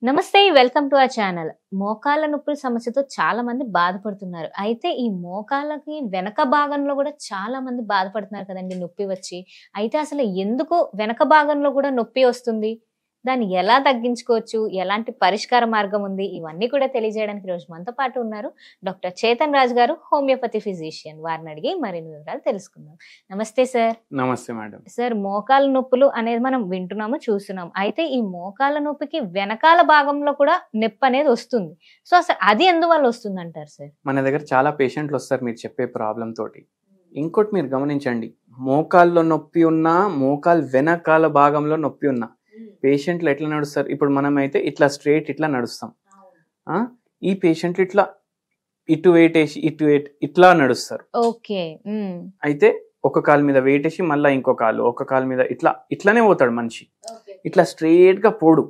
నమస్తే welcome to our channel. మోకాళ్ళ నొప్పుల సమస్యతో చాలా మంది బాధపడుతున్నారు. అయితే ఈ మోకాళ్ళకి వెనక భాగంలో కూడా చాలా మంది బాధపడుతున్నారు కదండీ నొప్పి వచ్చి. అయితే అసలు ఎందుకు వెనక భాగంలో కూడా నొప్పి వస్తుంది? దాన్ని ఎలా తగ్గించుకోవచ్చు? ఎలాంటి పరిష్కార మార్గం ఉంది? ఇవన్నీ కూడా తెలియజేయడానికి ఈరోజు మనతో పాటు ఉన్నారు డాక్టర్ చేతన్ రాజ్ గారు, హోమియోపతి ఫిజిషియన్. వారిని అడిగి మరిన్ని వివరాలు తెలుసుకుందాం. నమస్తే సార్. నమస్తే మేడం. సార్, మోకాళ్ళ నొప్పులు అనేది మనం వింటున్నాము, చూస్తున్నాం. అయితే ఈ మోకాళ్ళ నొప్పికి వెనకాల భాగంలో కూడా నొప్పి అనేది వస్తుంది. సో అసలు అది ఎందువల్ల వస్తుంది అంటారు సార్? మన దగ్గర చాలా పేషెంట్లు వస్తారు మీరు చెప్పే ప్రాబ్లం తోటి. ఇంకోటి మీరు గమనించండి, మోకాల్లో నొప్పి ఉన్నా, మోకాలు వెనకాల భాగంలో నొప్పి ఉన్నా పేషెంట్లు ఎట్లా నడుస్తారు? ఇప్పుడు మనం అయితే ఇట్లా స్ట్రైట్ ఇట్లా నడుస్తాం. ఈ పేషెంట్లు ఇట్లా ఇటు వెయిట్ వేసి ఇట్లా నడుస్తారు. ఓకే. అయితే ఒక కాలు మీద వెయిట్ వేసి మళ్ళీ ఇంకో కాలు, ఒక కాలు మీద ఇట్లానే పోతాడు మనిషి. ఇట్లా స్ట్రైట్ గా పోడు.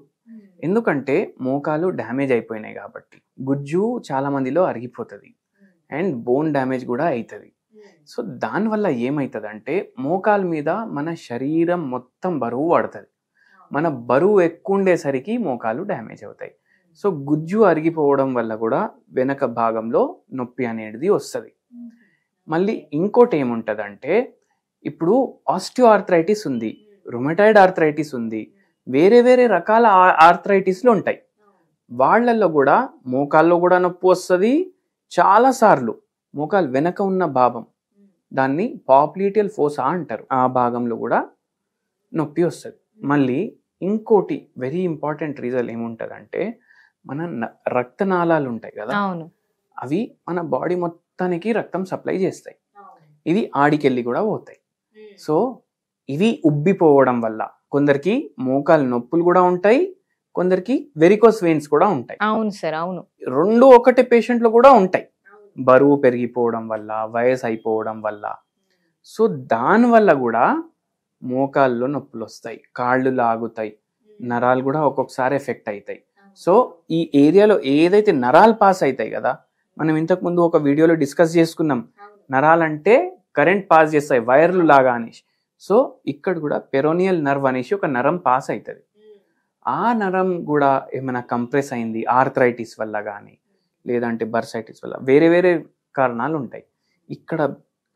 ఎందుకంటే మోకాలు డ్యామేజ్ అయిపోయినాయి కాబట్టి. గుజ్జు చాలా మందిలో అరిగిపోతుంది అండ్ బోన్ డ్యామేజ్ కూడా అవుతుంది. సో దానివల్ల ఏమవుతుంది అంటే మోకాలు మీద మన శరీరం మొత్తం బరువు పడుతుంది. మన బరువు ఎక్కువ ఉండేసరికి మోకాలు డ్యామేజ్ అవుతాయి. సో గుజ్జు అరిగిపోవడం వల్ల కూడా వెనక భాగంలో నొప్పి అనేది వస్తుంది. మళ్ళీ ఇంకోటి ఏముంటుంది అంటే, ఇప్పుడు ఆస్టియో ఆర్థరైటిస్ ఉంది, రుమటాయిడ్ ఆర్థరైటిస్ ఉంది, వేరే వేరే రకాల ఆర్థరైటిస్లు ఉంటాయి. వాళ్ళల్లో కూడా మోకాల్లో కూడా నొప్పి వస్తుంది. చాలాసార్లు మోకాలు వెనక ఉన్న భాగం, దాన్ని పాప్లిటియల్ ఫోసా అంటారు, ఆ భాగంలో కూడా నొప్పి వస్తుంది. మళ్ళీ ఇంకోటి వెరీ ఇంపార్టెంట్ రీజన్ ఏముంటుందంటే, మన రక్తనాళాలు ఉంటాయి కదా, అవి మన బాడీ మొత్తానికి రక్తం సప్లై చేస్తాయి. ఇవి ఆడికెళ్ళి కూడా పోతాయి. సో ఇవి ఉబ్బిపోవడం వల్ల కొందరికి మోకాలు నొప్పులు కూడా ఉంటాయి, కొందరికి వెరికోస్ వెయిన్స్ కూడా ఉంటాయి. అవును సార్, అవును. రెండు ఒకటే పేషెంట్లు కూడా ఉంటాయి, బరువు పెరిగిపోవడం వల్ల, వయసు అయిపోవడం వల్ల. సో దానివల్ల కూడా మోకాల్లో నొప్పులు వస్తాయి, కాళ్ళు లాగుతాయి, నరాలు కూడా ఒక్కొక్కసారి ఎఫెక్ట్ అవుతాయి. సో ఈ ఏరియాలో ఏదైతే నరాలు పాస్ అవుతాయి కదా, మనం ఇంతకు ముందు ఒక వీడియోలో డిస్కస్ చేసుకున్నాం, నరాలంటే కరెంట్ పాస్ చేస్తాయి వైర్లు లాగా అనేసి. సో ఇక్కడ కూడా పెరోనియల్ నర్వ్ అనేసి ఒక నరం పాస్ అవుతుంది. ఆ నరం కూడా ఏమైనా కంప్రెస్ అయింది ఆర్థరైటిస్ వల్ల కానీ, లేదంటే బర్సైటిస్ వల్ల, వేరే వేరే కారణాలు ఉంటాయి. ఇక్కడ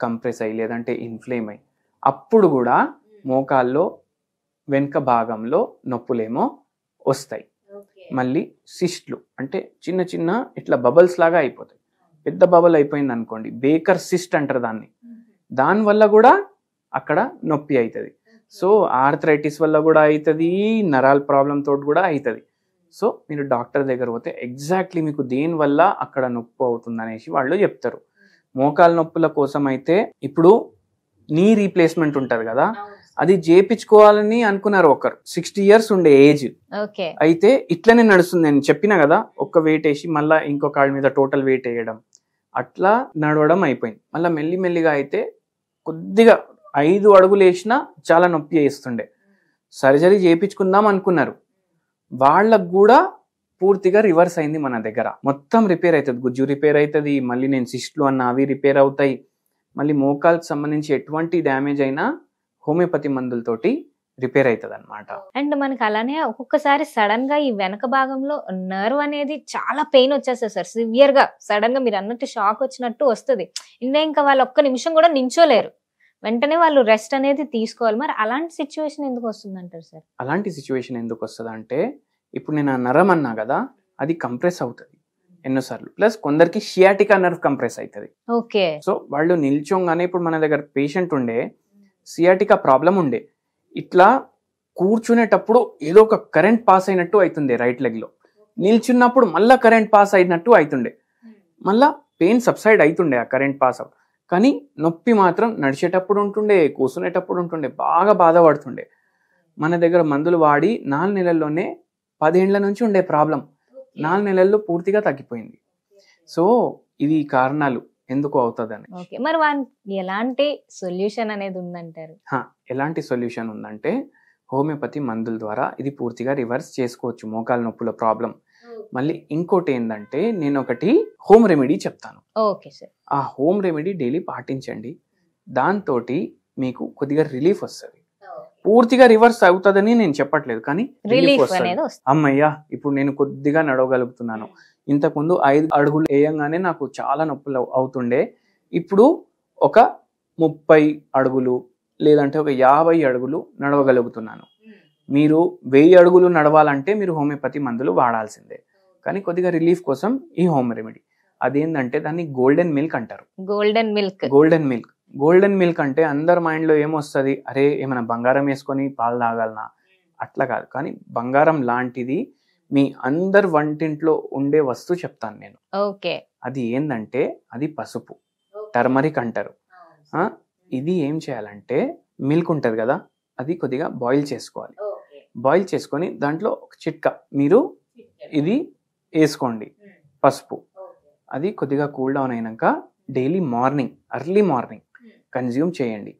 కంప్రెస్ అయ్యి లేదంటే ఇన్ఫ్లేమ్ అయ్యి, అప్పుడు కూడా మోకాల్లో వెనుక భాగంలో నొప్పులేమో వస్తాయి. మళ్ళీ సిస్ట్లు అంటే చిన్న చిన్న ఇట్లా బబల్స్ లాగా అయిపోతాయి. పెద్ద బబల్ అయిపోయింది అనుకోండి, బేకర్ సిస్ట్ అంటారు దాన్ని, దానివల్ల కూడా అక్కడ నొప్పి అవుతుంది. సో ఆర్థరైటిస్ వల్ల కూడా అవుతుంది, నరాల ప్రాబ్లం తోటి కూడా అవుతుంది. సో మీరు డాక్టర్ దగ్గర పోతే ఎగ్జాక్ట్లీ మీకు దేనివల్ల అక్కడ నొప్పి అవుతుంది అనేసి వాళ్ళు చెప్తారు. మోకాలు నొప్పుల కోసం అయితే ఇప్పుడు నీ రీప్లేస్మెంట్ ఉంటుంది కదా, అది చేపించుకోవాలని అనుకున్నారు. ఒకరు 60 years ఉండే ఏజ్, అయితే ఇట్లనే నడుస్తుంది. నేను చెప్పిన కదా, ఒక్క వెయిట్ వేసి మళ్ళీ ఇంకో కాళ్ళ మీద టోటల్ వెయిట్ వేయడం, అట్లా నడవడం అయిపోయింది. మళ్ళీ మెల్లిమెల్లిగా అయితే కొద్దిగా 5 అడుగులు వేసినా చాలా నొప్పి వేస్తుండే. సర్జరీ చేయించుకుందాం అనుకున్నారు, వాళ్ళకు కూడా పూర్తిగా రివర్స్ అయింది. మన దగ్గర మొత్తం రిపేర్ అవుతుంది, గుజ్జు రిపేర్ అవుతుంది, మళ్ళీ నేను సిస్ట్లు అన్న అవి రిపేర్ అవుతాయి. మళ్ళీ మోకాల్కి సంబంధించి ఎటువంటి డ్యామేజ్ అయినా హోమియోపతి మందులతోటి రిపేర్ అవుతుంది అనమాట. అండ్ మనకి అలానే ఒక్కొక్కసారి సడన్ గా ఈ వెనక భాగంలో నర్వ్ అనేది చాలా పెయిన్ వచ్చేస్తుంది సార్, సివియర్ గా. సడన్ గా మీరు అన్నట్టు షాక్ వచ్చినట్టు వస్తుంది. ఇంకా వాళ్ళు ఒక్క నిమిషం కూడా నించోలేరు, వెంటనే వాళ్ళు రెస్ట్ అనేది తీసుకోవాలి. మరి అలాంటి సిచ్యువేషన్ ఎందుకు వస్తుంది అంటారు సార్? అలాంటి సిచ్యువేషన్ ఎందుకు వస్తుంది అంటే, ఇప్పుడు నేను ఆ నరం అన్నా కదా, అది కంప్రెస్ అవుతుంది ఎన్నోసార్లు. ప్లస్ కొందరికి షియాటికా నర్వ్ కంప్రెస్ అవుతుంది. ఓకే. సో వాళ్ళు నిల్చోగానే, ఇప్పుడు మన దగ్గర పేషెంట్ ఉండే సియాటికా ప్రాబ్లం ఉండే, ఇట్లా కూర్చునేటప్పుడు ఏదో ఒక కరెంట్ పాస్ అయినట్టు అవుతుంది రైట్ లెగ్ లో, నిల్చున్నప్పుడు మళ్ళా కరెంట్ పాస్ అయినట్టు అవుతుండే, మళ్ళా పెయిన్ సబ్సైడ్ అవుతుండే ఆ కరెంట్ పాస్ అవుట్. కానీ నొప్పి మాత్రం నడిచేటప్పుడు ఉంటుండే, కూర్చునేటప్పుడు ఉంటుండే, బాగా బాధపడుతుండే. మన దగ్గర మందులు వాడి 4 నెలల్లోనే 10 ఏళ్ల నుంచి ఉండే ప్రాబ్లం 4 నెలల్లో పూర్తిగా తగ్గిపోయింది. సో ఇవి కారణాలు ఎందుకు అవుతుందని. మరి ఎలాంటి సొల్యూషన్ అనేది ఉందంటారు? ఎలాంటి సొల్యూషన్ ఉందంటే, హోమియోపతి మందుల ద్వారా ఇది పూర్తిగా రివర్స్ చేసుకోవచ్చు మోకాలు నొప్పుల ప్రాబ్లం. మళ్ళీ ఇంకోటి ఏంటంటే, నేను ఒకటి హోమ్ రెమెడీ చెప్తాను. Okay sir. ఆ హోమ్ రెమెడీ డైలీ పాటించండి, దాంతో మీకు కొద్దిగా రిలీఫ్ వస్తుంది. పూర్తిగా రివర్స్ అవుతుందని నేను చెప్పట్లేదు, కానీ రిలీఫ్ రిలీఫ్ వస్తుంది. అనేది వస్తుంది. అమ్మయ్యా ఇప్పుడు నేను కొద్దిగా నడవగలుగుతున్నాను. ఇంతకుముందు 5 అడుగులు వేయంగానే నాకు చాలా నొప్పులు అవుతుండే, ఇప్పుడు ఒక 30 అడుగులు లేదంటే ఒక 50 అడుగులు నడవగలుగుతున్నాను. మీరు 1000 అడుగులు నడవాలంటే మీరు హోమియోపతి మందులు వాడాల్సిందే, కానీ కొద్దిగా రిలీఫ్ కోసం ఈ హోమ్ రెమెడీ. అదేంటంటే దాన్ని గోల్డెన్ మిల్క్ అంటారు. Golden milk. Golden milk. Golden milk అంటే అందరి మైండ్లో ఏమొస్తుంది, అరే ఏమైనా బంగారం వేసుకొని పాలు తాగాలనా? అట్లా కాదు, కానీ బంగారం లాంటిది మీ అందరి వంటింట్లో ఉండే వస్తువు చెప్తాను నేను. ఓకే. అది ఏంటంటే అది పసుపు, టర్మరిక్ అంటారు. ఇది ఏం చేయాలంటే మిల్క్ ఉంటుంది కదా, అది కొద్దిగా బాయిల్ చేసుకోవాలి. బాయిల్ చేసుకొని దాంట్లో ఒక చిట్కా మీరు ఇది వేసుకోండి, పసుపు. అది కొద్దిగా కూల్ డౌన్ అయినాక daily morning, early morning consume చేయండి.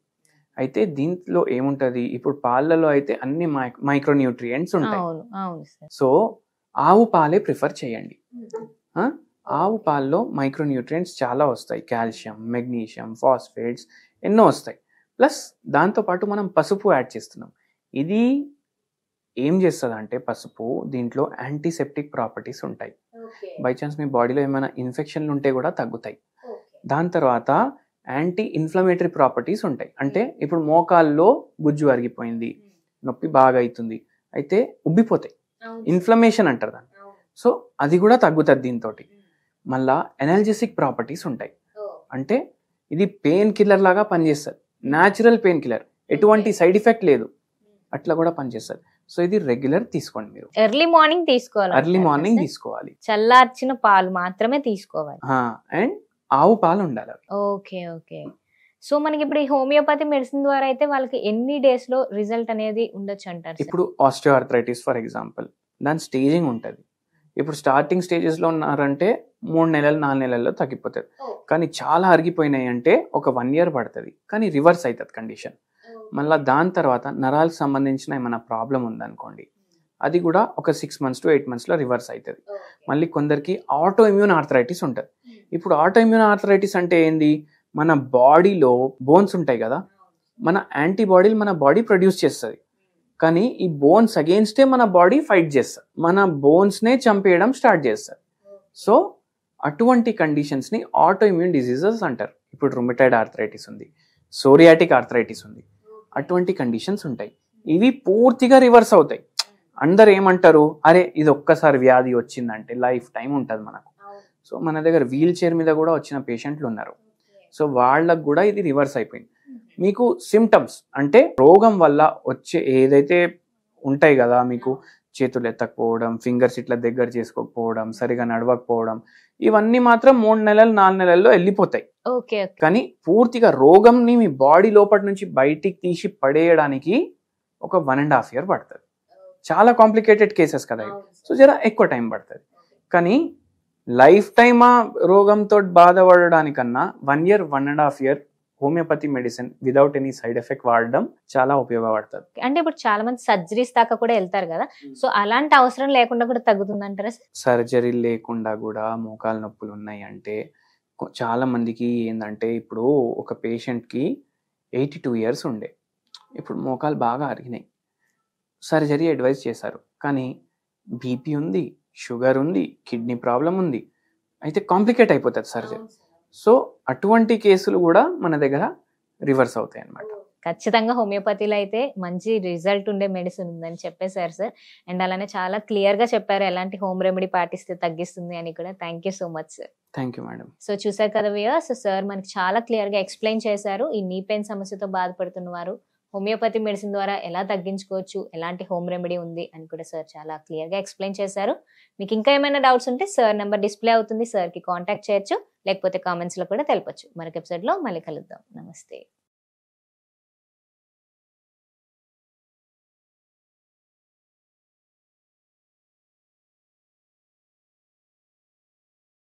అయితే దీంట్లో ఏముంటది, ఇప్పుడు పాలలో అయితే అన్ని మైక్రో న్యూట్రియంట్స్ ఉంటాయి. సో ఆవు పాలే ప్రిఫర్ చేయండి. ఆవు పాలలో మైక్రో న్యూట్రియంట్స్ చాలా వస్తాయి, కాల్షియం, మెగ్నీషియం, ఫాస్ఫేట్స్ ఎన్నో వస్తాయి. ప్లస్ దాంతోపాటు మనం పసుపు యాడ్ చేస్తున్నాం. ఇది ఏం చేస్తుంది అంటే పసుపు దీంట్లో యాంటీసెప్టిక్ ప్రాపర్టీస్ ఉంటాయి. బై ఛాన్స్ మీ బాడీలో ఏమైనా ఇన్ఫెక్షన్లు ఉంటే కూడా తగ్గుతాయి. దాని తర్వాత యాంటీ ఇన్ఫ్లమేటరీ ప్రాపర్టీస్ ఉంటాయి. అంటే ఇప్పుడు మోకాల్లో గుజ్జు అరిగిపోయింది, నొప్పి బాగా అవుతుంది, అయితే ఉబ్బిపోతాయి, ఇన్ఫ్లమేషన్ అంటారు దాన్ని. సో అది కూడా తగ్గుతుంది దీంతో. మళ్ళా ఎనర్జెసిక్ ప్రాపర్టీస్ ఉంటాయి. అంటే ఇది పెయిన్ కిల్లర్ లాగా పనిచేస్తుంది, న్యాచురల్ పెయిన్ కిల్లర్, ఎటువంటి సైడ్ ఎఫెక్ట్ లేదు, అట్లా కూడా పనిచేస్తుంది. సో ఇది రెగ్యులర్ తీసుకోండి. మీరు ఎర్లీ మార్నింగ్ తీసుకోవాలి. ఎర్లీ మార్నింగ్ తీసుకోవాలి, చల్లార్చిన పాలు మాత్రమే తీసుకోవాలి. అండ్ ఆవు పాలు ఉండాలి. Okay okay. సో మనకి ఇప్పుడు ఈ హోమియోపతి మెడిసిన్ ద్వారా అయితే వాళ్ళకి ఎన్ని డేస్ లో రిజల్ట్ అనేది ఉండొచ్చు అంటారు? ఇప్పుడు ఆస్టియోఆర్థరైటిస్ ఫర్ ఎగ్జాంపుల్, దాని స్టేజింగ్ ఉంటుంది. ఇప్పుడు స్టార్టింగ్ స్టేజెస్ లో ఉన్నారంటే 3 నెలలు 4 నెలల్లో తగ్గిపోతుంది. కానీ చాలా అరిగిపోయినాయి అంటే ఒక 1 year పడుతుంది, కానీ రివర్స్ అవుతుంది కండిషన్. మళ్ళీ దాని తర్వాత నరాలకు సంబంధించిన ఏమైనా ప్రాబ్లం ఉందనుకోండి, అది కూడా ఒక 6 months to 8 months లో రివర్స్ అవుతుంది. మళ్ళీ కొందరికి ఆటో ఇమ్యూన్ ఆర్థరైటిస్ ఉంటుంది. ఇప్పుడు ఆటో ఇమ్యూన్ ఆర్థరైటిస్ అంటే ఏంది, మన బాడీలో బోన్స్ ఉంటాయి కదా, మన యాంటీబాడీలు మన బాడీ ప్రొడ్యూస్ చేస్తుంది, కానీ ఈ బోన్స్ అగేన్స్టే మన బాడీ ఫైట్ చేస్తుంది, మన బోన్స్నే చంపేయడం స్టార్ట్ చేస్తుంది. సో అటువంటి కండిషన్స్ని ఆటో ఇమ్యూన్ డిసీజెస్ అంటారు. ఇప్పుడు రుమటైడ్ ఆర్థరైటిస్ ఉంది, సోరియాటిక్ ఆర్థరైటిస్ ఉంది, అటువంటి కండిషన్స్ ఉంటాయి. ఇవి పూర్తిగా రివర్స్ అవుతాయి. అందరు ఏమంటారు, అరే ఇది ఒక్కసారి వ్యాధి వచ్చిందంటే లైఫ్ టైం ఉంటుంది మనకు. సో మన దగ్గర వీల్ చైర్ మీద కూడా వచ్చిన పేషెంట్లు ఉన్నారు. సో వాళ్ళకు కూడా ఇది రివర్స్ అయిపోయింది. మీకు సిమ్టమ్స్ అంటే రోగం వల్ల వచ్చే ఏదైతే ఉంటాయి కదా, మీకు చేతులు ఎత్తకపోవడం, ఫింగర్స్ ఇట్లా దగ్గర చేసుకోకపోవడం, సరిగా నడవకపోవడం, ఇవన్నీ మాత్రం 3 నెలలు 4 నెలల్లో వెళ్ళిపోతాయి. కానీ పూర్తిగా రోగంని మీ బాడీ లోపటి నుంచి బయటికి తీసి పడేయడానికి ఒక 1.5 year పడుతుంది. చాలా కాంప్లికేటెడ్ కేసెస్ కదా, సో జర ఎక్కువ టైం పడుతుంది. కానీ లైఫ్ టైమా రోగంతో బాధపడడానికన్నా 1 year 1.5 year homeopathy medicine without any side effect వాడడం చాలా ఉపయోగపడుతుంది. అంటే ఇప్పుడు చాలా మంది సర్జరీస్ దాకా కూడా వెళ్తారు కదా, సో అలాంటి అవసరం లేకుండా కూడా తగ్గుతుంది అంటారా? సర్జరీ లేకుండా కూడా మోకాలు నొప్పులు ఉన్నాయి అంటే చాలా మందికి ఏంటంటే, ఇప్పుడు ఒక పేషెంట్కి 82 years ఉండే, ఇప్పుడు మోకాలు బాగా అరిగినాయి, సర్జరీ అడ్వైజ్ చేశారు, కానీ బీపీ ఉంది, షుగర్ ఉంది, కిడ్నీ ప్రాబ్లం ఉంది, అయితే కాంప్లికేట్ అయిపోతుంది సర్జరీ. సో అటువంటి కేసులు కూడా మన దగ్గర రివర్స్ అవుతాయి అన్నమాట. ఖచ్చితంగా హోమియోపతిలో అయితే మంచి రిజల్ట్ ఉండే మెడిసిన్ ఉందని చెప్పేశారు సార్. అండ్ అలానే చాలా క్లియర్ గా చెప్పారు ఎలాంటి హోమ్ రెమెడీ పాటిస్తే తగ్గిస్తుంది అని కూడా. Thank you so much sir. Thank you madam. So చూసారు కదా వ్యూయర్స్, సార్ మనకి చాలా క్లియర్ గా ఎక్స్ప్లెయిన్ చేశారు. ఈ నీ పెయిన్ సమస్యతో బాధపడుతున్న వారు హోమియోపతి మెడిసిన్ ద్వారా ఎలా తగ్గించుకోవచ్చు, ఎలాంటి హోమ్ రెమెడీ ఉంది అని కూడా సార్ చాలా క్లియర్ గా ఎక్స్ప్లెయిన్ చేశారు. మీకు ఇంకా ఏమైనా డౌట్స్ ఉంటే సార్ నెంబర్ డిస్ప్లే అవుతుంది, సార్ కి కాంటాక్ట్ చేయొచ్చు, లేకపోతే కామెంట్స్ లో కూడా తెలపచ్చు. మరొక ఎపిసోడ్ లో మళ్ళీ కలుద్దాం. నమస్తే.